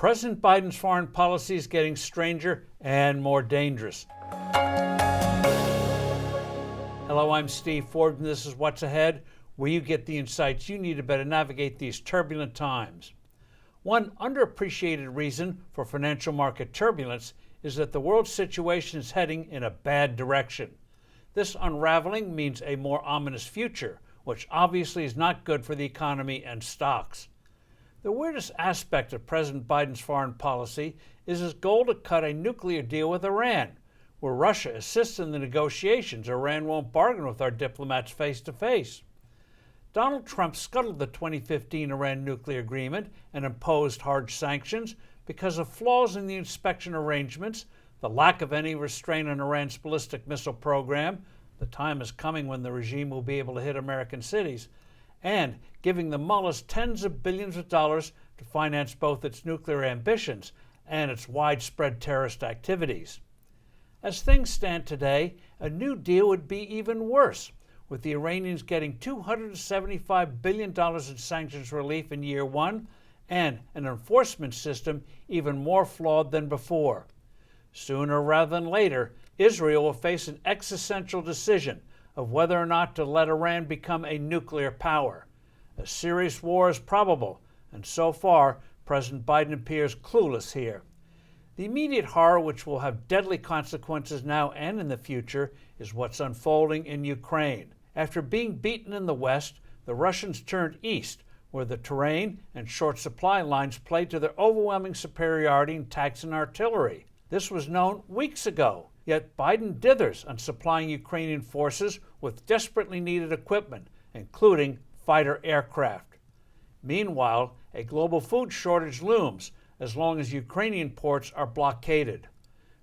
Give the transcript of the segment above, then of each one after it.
President Biden's foreign policy is getting stranger and more dangerous. Hello, I'm Steve Forbes, and this is What's Ahead, where you get the insights you need to better navigate these turbulent times. One underappreciated reason for financial market turbulence is that the world situation is heading in a bad direction. This unraveling means a more ominous future, which obviously is not good for the economy and stocks. The weirdest aspect of President Biden's foreign policy is his goal to cut a nuclear deal with Iran. Where Russia assists in the negotiations, Iran won't bargain with our diplomats face to face. Donald Trump scuttled the 2015 Iran nuclear agreement and imposed harsh sanctions because of flaws in the inspection arrangements, the lack of any restraint on Iran's ballistic missile program, the time is coming when the regime will be able to hit American cities, and giving the mullahs tens of billions of dollars to finance both its nuclear ambitions and its widespread terrorist activities. As things stand today, a new deal would be even worse, with the Iranians getting $275 billion in sanctions relief in year one and an enforcement system even more flawed than before. Sooner rather than later, Israel will face an existential decision of whether or not to let Iran become a nuclear power. A serious war is probable, and so far, President Biden appears clueless here. The immediate horror, which will have deadly consequences now and in the future, is what's unfolding in Ukraine. After being beaten in the West, the Russians turned east, where the terrain and short supply lines played to their overwhelming superiority in tanks and artillery. This was known weeks ago, yet Biden dithers on supplying Ukrainian forces with desperately needed equipment, including fighter aircraft. Meanwhile, a global food shortage looms as long as Ukrainian ports are blockaded.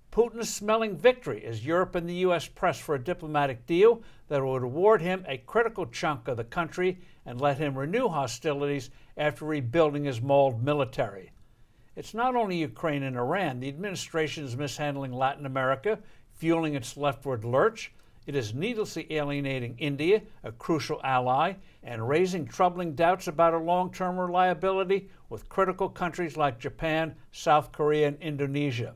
Putin is smelling victory as Europe and the U.S. press for a diplomatic deal that would award him a critical chunk of the country and let him renew hostilities after rebuilding his mauled military. It's not only Ukraine and Iran. The administration is mishandling Latin America, fueling its leftward lurch. It is needlessly alienating India, a crucial ally, and raising troubling doubts about our long-term reliability with critical countries like Japan, South Korea, and Indonesia.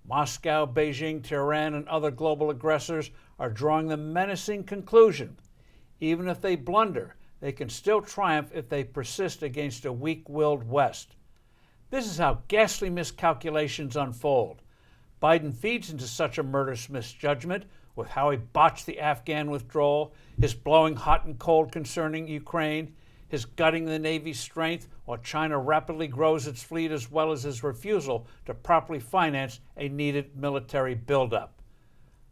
Moscow, Beijing, Tehran, and other global aggressors are drawing the menacing conclusion: even if they blunder, they can still triumph if they persist against a weak-willed West. This is how ghastly miscalculations unfold. Biden feeds into such a murderous misjudgment with how he botched the Afghan withdrawal, his blowing hot and cold concerning Ukraine, his gutting the Navy's strength while China rapidly grows its fleet, as well as his refusal to properly finance a needed military buildup.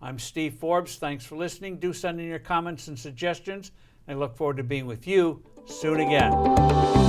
I'm Steve Forbes. Thanks for listening. Do send in your comments and suggestions. I look forward to being with you soon again.